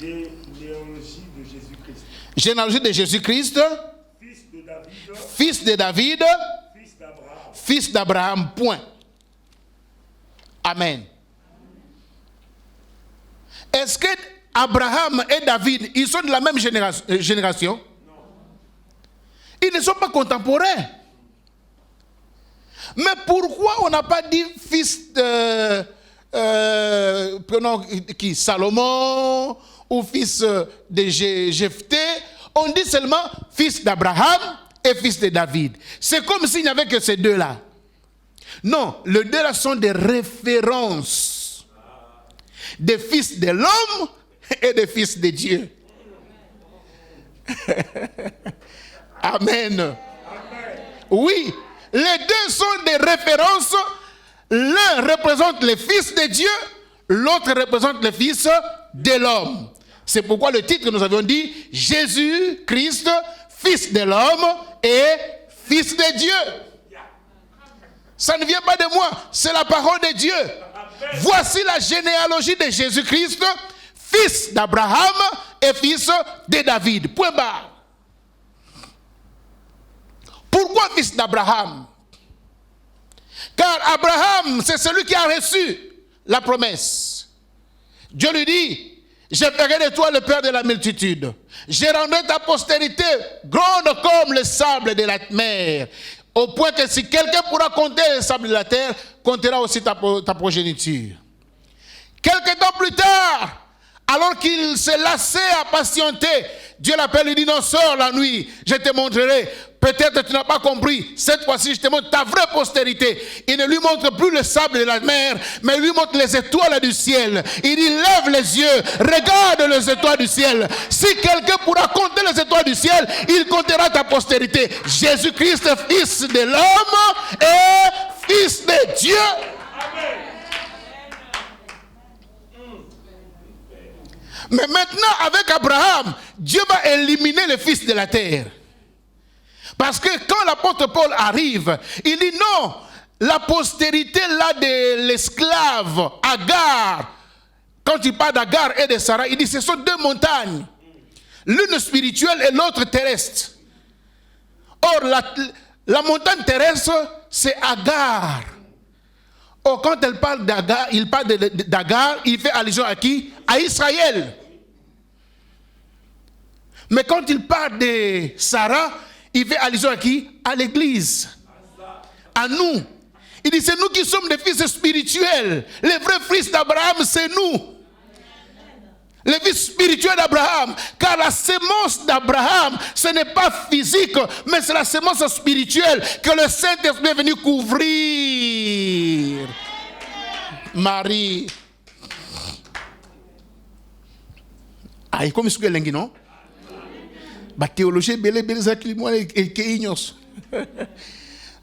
Généalogie de Jésus-Christ. Généalogie de Jésus-Christ. Fils de David. Fils d'Abraham. Point. Amen. Est-ce que Abraham et David, ils sont de la même génération? Non. Ils ne sont pas contemporains. Mais pourquoi on n'a pas dit fils de prenons qui, Salomon ou fils de Jephthé? On dit seulement fils d'Abraham et fils de David. C'est comme s'il n'y avait que ces deux-là. Non, les deux-là sont des références des fils de l'homme et des fils de Dieu. Amen. Oui, les deux sont des références. L'un représente les fils de Dieu, l'autre représente les fils de l'homme. C'est pourquoi le titre que nous avions dit, Jésus-Christ, fils de l'homme et fils de Dieu. Ça ne vient pas de moi, c'est la parole de Dieu. Voici la généalogie de Jésus-Christ, fils d'Abraham et fils de David. Point barre. Pourquoi fils d'Abraham? Car Abraham, c'est celui qui a reçu la promesse. Dieu lui dit, je ferai de toi le père de la multitude. Je rendrai ta postérité grande comme le sable de la mer. Au point que si quelqu'un pourra compter le sable de la terre, comptera aussi ta progéniture. Quelque temps plus tard, alors qu'il s'est lassé à patienter, Dieu l'appelle et dit, non, sors la nuit, je te montrerai. Peut-être tu n'as pas compris. Cette fois-ci, je te montre ta vraie postérité. Il ne lui montre plus le sable de la mer, mais il lui montre les étoiles du ciel. Il dit, lève les yeux, regarde les étoiles du ciel. Si quelqu'un pourra compter les étoiles du ciel, il comptera ta postérité. Jésus-Christ, fils de l'homme et fils de Dieu. Amen. Mais maintenant, avec Abraham, Dieu va éliminer les fils de la terre. Parce que quand l'apôtre Paul arrive, il dit non, la postérité là de l'esclave Agar, quand il parle d'Agar et de Sarah, il dit ce sont deux montagnes, l'une spirituelle et l'autre terrestre. Or, la montagne terrestre, c'est Agar. Or, quand elle parle d'Agar, il parle d'Agar, il fait allusion à qui? À Israël. Mais quand il parle de Sarah, il fait allusion à qui? À l'église. À nous. Il dit, c'est nous qui sommes des fils spirituels. Les vrais fils d'Abraham, c'est nous. Les fils spirituels d'Abraham. Car la sémence d'Abraham, ce n'est pas physique, mais c'est la sémence spirituelle que le Saint-Esprit est venu couvrir. Marie. Ah, comme ce que l'engi, non? La théologie,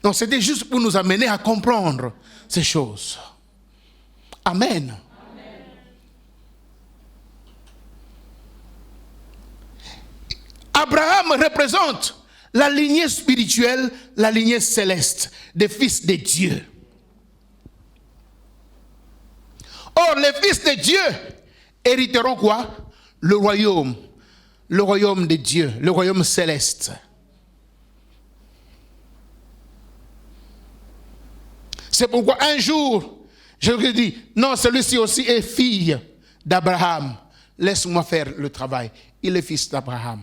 donc c'était juste pour nous amener à comprendre ces choses. Amen. Abraham représente la lignée spirituelle, la lignée céleste des fils de Dieu. Or, les fils de Dieu hériteront quoi? Le royaume de Dieu, le royaume céleste. C'est pourquoi un jour, je lui dis, non, celui-ci aussi est fille d'Abraham. Laisse-moi faire le travail. Il est fils d'Abraham.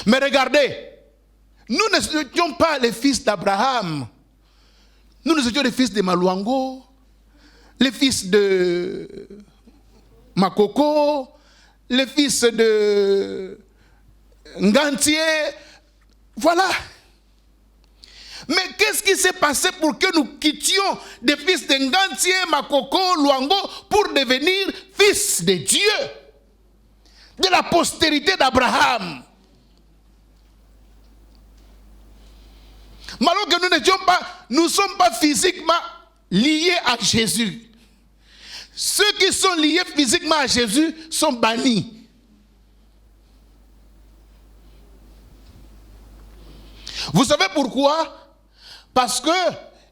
Mais regardez, nous n'étions pas les fils d'Abraham. Nous étions les fils de Maluango, les fils de Makoko, les fils de Ngantier. Voilà. Mais qu'est-ce qui s'est passé pour que nous quittions des fils de Ngantier, Makoko, Luango pour devenir fils de Dieu, de la postérité d'Abraham? Malgré que nous ne sommes pas physiquement liés à Jésus. Ceux qui sont liés physiquement à Jésus sont bannis. Vous savez pourquoi? Parce que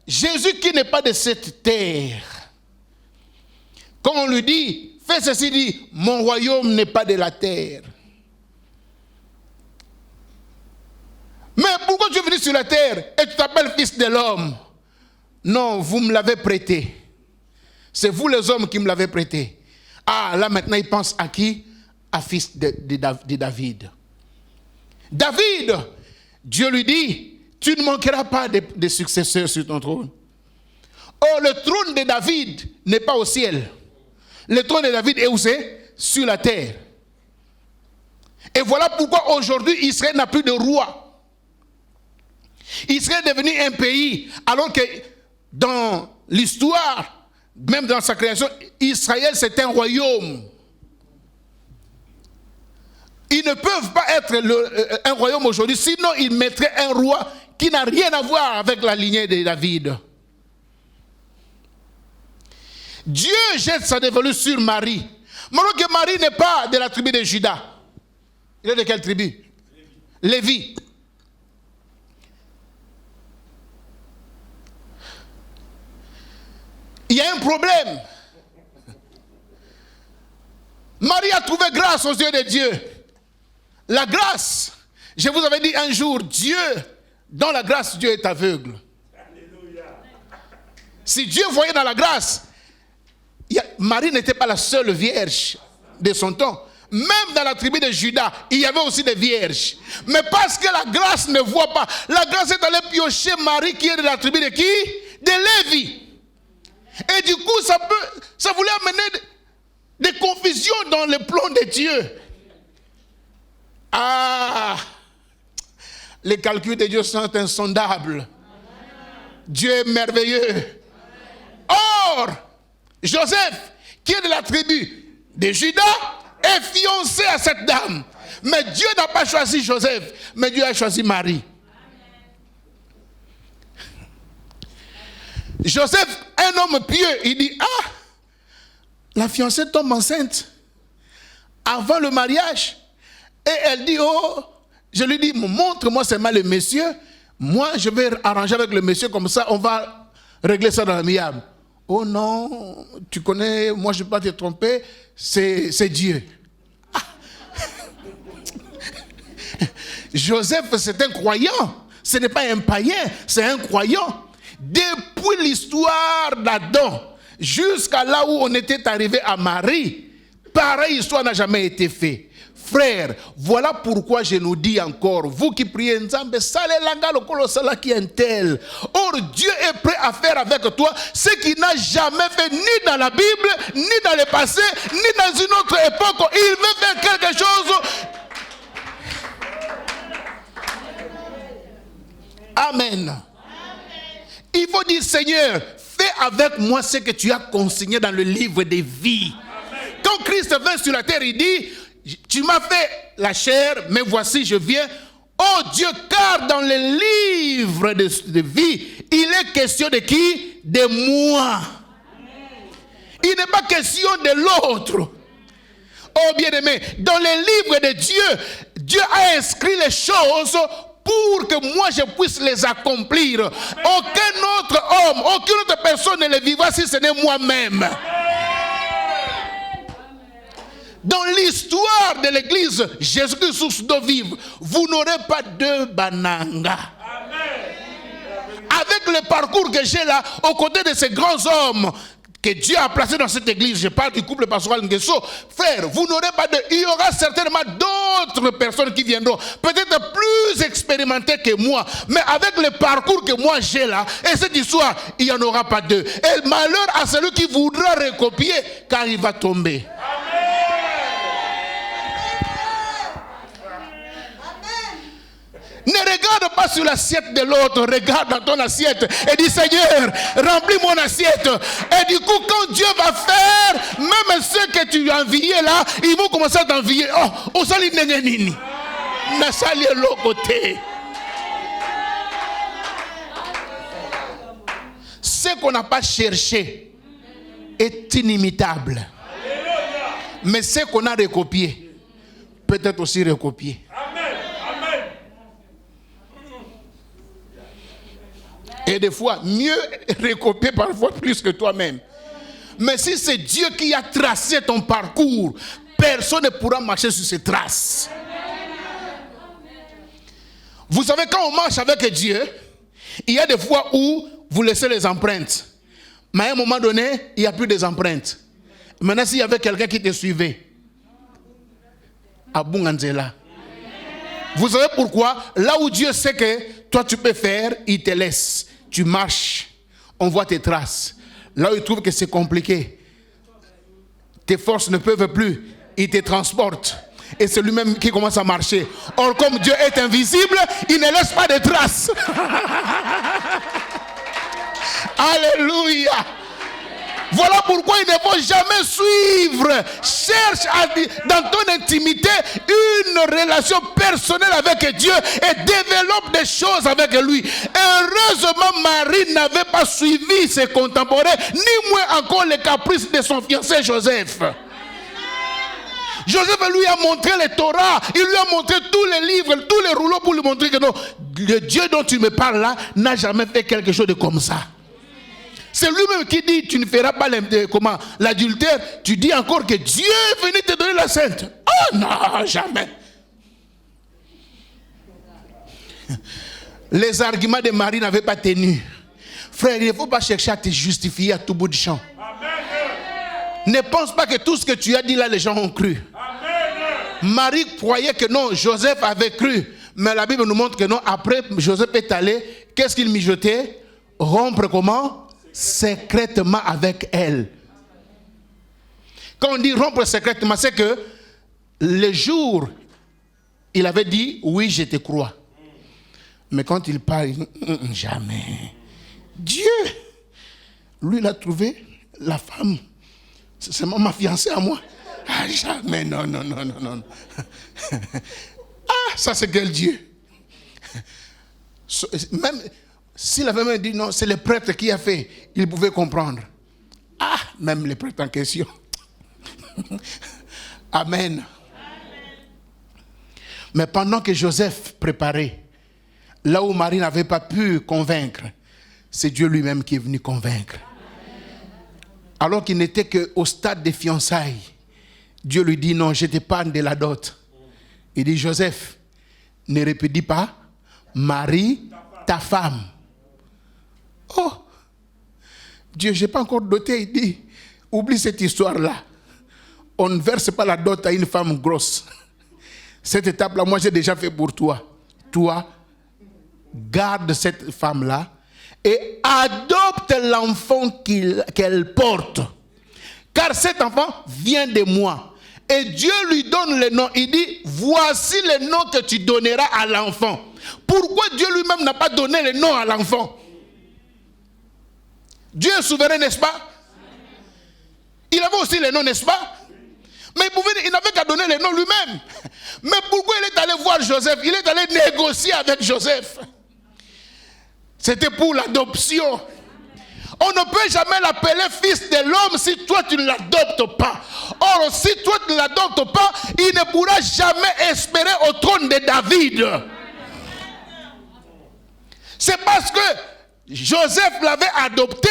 Jésus qui n'est pas de cette terre, Quand on lui dit, fais ceci, dit, mon royaume n'est pas de la terre. Mais pourquoi tu es venu sur la terre et tu t'appelles fils de l'homme? Non, vous me l'avez prêté. C'est vous les hommes qui me l'avez prêté. Ah, là maintenant il pense à qui? À fils de David. David, Dieu lui dit, tu ne manqueras pas de successeurs sur ton trône. Or, le trône de David n'est pas au ciel. Le trône de David est où c'est? Sur la terre. Et voilà pourquoi aujourd'hui Israël n'a plus de roi. Israël est devenu un pays, alors que dans l'histoire, même dans sa création, Israël c'est un royaume. Ils ne peuvent pas être un royaume aujourd'hui, sinon ils mettraient un roi qui n'a rien à voir avec la lignée de David. Dieu jette sa dévolue sur Marie. Malgré que Marie n'est pas de la tribu de Juda. Il est de quelle tribu? Lévi. Il y a un problème. Marie a trouvé grâce aux yeux de Dieu. La grâce, je vous avais dit un jour, Dieu, dans la grâce, Dieu est aveugle. Alléluia. Si Dieu voyait dans la grâce, Marie n'était pas la seule vierge de son temps. Même dans la tribu de Juda, il y avait aussi des vierges. Mais parce que la grâce ne voit pas, la grâce est allée piocher Marie qui est de la tribu de qui? De Lévi. Et du coup, ça voulait amener des confusions dans le plan de Dieu. Ah, les calculs de Dieu sont insondables. Dieu est merveilleux. Or, Joseph, qui est de la tribu de Juda, est fiancé à cette dame. Mais Dieu n'a pas choisi Joseph, mais Dieu a choisi Marie. Joseph, un homme pieux, il dit, ah, la fiancée tombe enceinte avant le mariage. Et elle dit, oh, je lui dis, montre-moi seulement le monsieur. Moi, je vais arranger avec le monsieur, comme ça, on va régler ça dans l'amiable. Oh non, tu connais, moi je ne vais pas te tromper, c'est Dieu. Ah. Joseph, c'est un croyant. Ce n'est pas un païen, c'est un croyant. Depuis l'histoire d'Adam jusqu'à là où on était arrivé à Marie, pareille histoire n'a jamais été faite. Frères, voilà pourquoi je nous dis encore, vous qui priez, or Dieu est prêt à faire avec toi ce qu'il n'a jamais fait ni dans la Bible, ni dans le passé, ni dans une autre époque. Il veut faire quelque chose. Amen. Il faut dire, Seigneur, fais avec moi ce que tu as consigné dans le livre des vies. Amen. Quand Christ vint sur la terre, il dit, tu m'as fait la chair, mais voici je viens. Oh Dieu, car dans le livre de vie, il est question de qui? De moi. Amen. Il n'est pas question de l'autre. Oh bien-aimé, dans le livre de Dieu, Dieu a inscrit les choses pour que moi je puisse les accomplir. Amen. Aucun autre homme, aucune autre personne ne les vivra si ce n'est moi-même. Amen. Dans l'histoire de l'église, Jésus-Christ source d'eau vive, vous n'aurez pas deux bananga. Amen. Avec le parcours que j'ai là, aux côtés de ces grands hommes que Dieu a placés dans cette église, je parle du couple pastoral Nguesso, frère, vous n'aurez pas de... Il y aura certainement d'autres personnes qui viendront, peut-être plus expérimentées que moi, mais avec le parcours que moi j'ai là, et cette histoire, il n'y en aura pas deux. Et malheur à celui qui voudra recopier, car il va tomber. Amen. Ne regarde pas sur l'assiette de l'autre, regarde dans ton assiette et dis, Seigneur, remplis mon assiette. Et du coup, quand Dieu va faire, même ceux que tu as enviés là, ils vont commencer à t'envier. Oh, on sali nengenini. Na sali l'autre côté. Ce qu'on n'a pas cherché est inimitable. Mais ce qu'on a recopié peut être aussi recopié. Et des fois, mieux recopier parfois plus que toi-même. Mais si c'est Dieu qui a tracé ton parcours, personne ne pourra marcher sur ses traces. Vous savez, quand on marche avec Dieu, il y a des fois où vous laissez les empreintes. Mais à un moment donné, il n'y a plus des empreintes. Maintenant, s'il y avait quelqu'un qui te suivait, à Bunganzela. Vous savez pourquoi? Là où Dieu sait que toi tu peux faire, il te laisse. Tu marches, on voit tes traces. Là où il trouve que c'est compliqué, tes forces ne peuvent plus, il te transporte. Et c'est lui-même qui commence à marcher. Or, comme Dieu est invisible, il ne laisse pas de traces. Alléluia. Voilà pourquoi il ne faut jamais suivre. Cherche dans ton intimité une relation personnelle avec Dieu et développe des choses avec lui. Heureusement, Marie n'avait pas suivi ses contemporains, ni moins encore les caprices de son fiancé Joseph. Joseph lui a montré les Torah, il lui a montré tous les livres, tous les rouleaux pour lui montrer que non, le Dieu dont tu me parles là n'a jamais fait quelque chose de comme ça. C'est lui-même qui dit, tu ne feras pas l'adultère. Tu dis encore que Dieu est venu te donner la sainte. Oh non, jamais. Les arguments de Marie n'avaient pas tenu. Frère, il ne faut pas chercher à te justifier à tout bout de champ. Ne pense pas que tout ce que tu as dit là, les gens ont cru. Marie croyait que non, Joseph avait cru. Mais la Bible nous montre que non, après Joseph est allé, qu'est-ce qu'il mijotait? Rompre comment? Secrètement avec elle. Quand on dit rompre secrètement, c'est que le jour, il avait dit, oui, je te crois. Mais quand il parle, jamais. Dieu, lui, il a trouvé la femme. C'est ma fiancée à moi. Ah, jamais, non. Ah, ça c'est quel Dieu. Même s'il avait même dit non, c'est le prêtre qui a fait, il pouvait comprendre. Ah, même les prêtres en question. Amen. Mais pendant que Joseph préparait, là où Marie n'avait pas pu convaincre, c'est Dieu lui-même qui est venu convaincre. Alors qu'il n'était qu'au stade des fiançailles, Dieu lui dit non, je t'épargne de la dot. Il dit Joseph, ne répudie pas Marie, ta femme. Oh, Dieu, je n'ai pas encore doté. Il dit, oublie cette histoire-là. On ne verse pas la dot à une femme grosse. Cette étape-là, moi j'ai déjà fait pour toi. Toi, garde cette femme-là et adopte l'enfant qu'elle porte. Car cet enfant vient de moi. Et Dieu lui donne le nom. Il dit, voici le nom que tu donneras à l'enfant. Pourquoi Dieu lui-même n'a pas donné le nom à l'enfant? Dieu est souverain, n'est-ce pas? Il avait aussi le nom, n'est-ce pas? Mais il n'avait qu'à donner le nom lui-même. Mais pourquoi il est allé voir Joseph? Il est allé négocier avec Joseph. C'était pour l'adoption. On ne peut jamais l'appeler fils de l'homme si toi tu ne l'adoptes pas. Or, si toi tu ne l'adoptes pas, il ne pourra jamais espérer au trône de David. C'est parce que Joseph l'avait adopté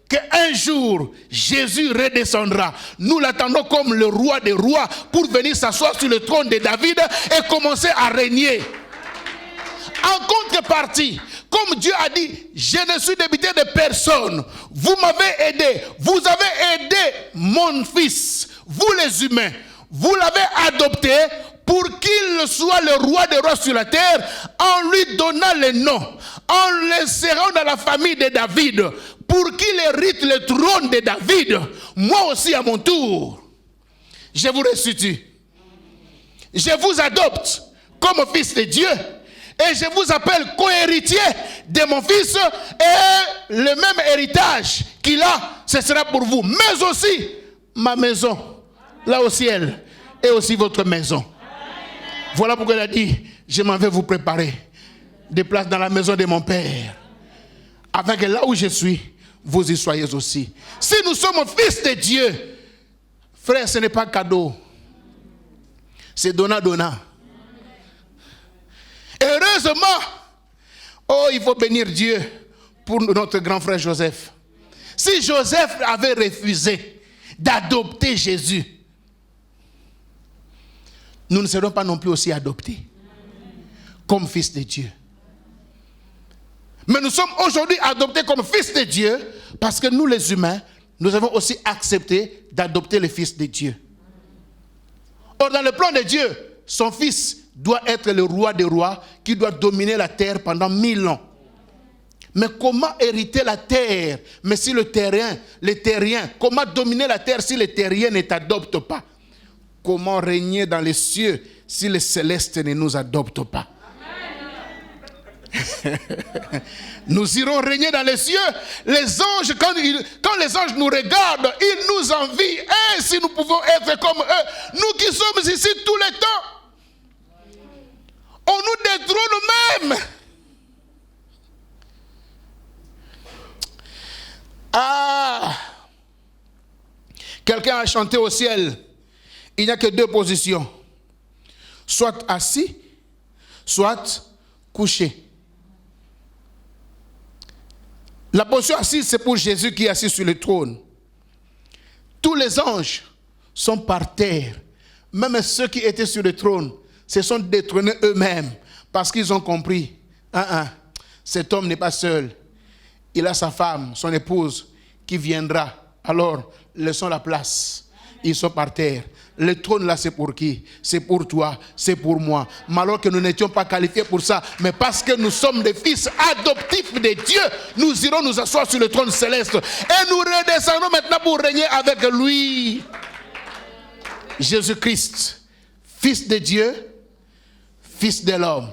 qu'un jour, Jésus redescendra. Nous l'attendons comme le roi des rois pour venir s'asseoir sur le trône de David et commencer à régner. En contrepartie, comme Dieu a dit, je ne suis débité de personne. Vous m'avez aidé. Vous avez aidé mon fils, vous les humains. Vous l'avez adopté pour qu'il soit le roi des rois sur la terre en lui donnant le nom, en l'insérant dans la famille de David, pour qu'il hérite le trône de David. Moi aussi à mon tour, je vous restitue. Je vous adopte comme fils de Dieu. Et je vous appelle co-héritier de mon fils. Et le même héritage qu'il a, ce sera pour vous. Mais aussi ma maison, là au ciel, et aussi votre maison. Voilà pourquoi il a dit, je m'en vais vous préparer des places dans la maison de mon Père. Afin que là où je suis, vous y soyez aussi. Si nous sommes fils de Dieu, frère, ce n'est pas cadeau. C'est donnant. Heureusement, oh, il faut bénir Dieu pour notre grand frère Joseph. Si Joseph avait refusé d'adopter Jésus, nous ne serons pas non plus aussi adoptés comme fils de Dieu. Mais nous sommes aujourd'hui adoptés comme fils de Dieu parce que nous les humains, nous avons aussi accepté d'adopter le fils de Dieu. Or, dans le plan de Dieu, son fils doit être le roi des rois qui doit dominer la terre pendant 1000 ans. Mais comment hériter la terre? Mais si les terriens, comment dominer la terre si les terriens ne t'adoptent pas? Comment régner dans les cieux si les célestes ne nous adoptent pas? Nous irons régner dans les cieux. Les anges, quand les anges nous regardent, ils nous envient. Et si nous pouvons être comme eux, nous qui sommes ici tout le temps, on nous détrône même. Ah! Quelqu'un a chanté au ciel. Il n'y a que 2 positions. Soit assis, soit couché. La position assise, c'est pour Jésus qui est assis sur le trône. Tous les anges sont par terre. Même ceux qui étaient sur le trône se sont détrônés eux-mêmes parce qu'ils ont compris. Cet homme n'est pas seul. Il a sa femme, son épouse, qui viendra. Alors, laissons la place. Ils sont par terre. Le trône là, c'est pour qui? C'est pour toi, c'est pour moi. Mais alors que nous n'étions pas qualifiés pour ça, mais parce que nous sommes des fils adoptifs de Dieu, nous irons nous asseoir sur le trône céleste. Et nous redescendons maintenant pour régner avec lui. Jésus-Christ, fils de Dieu, fils de l'homme,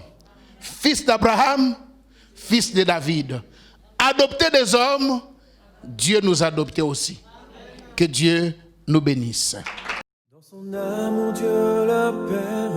fils d'Abraham, fils de David. Adopté des hommes, Dieu nous a adoptés aussi. Que Dieu nous bénisse. Dans son amour, Dieu la Père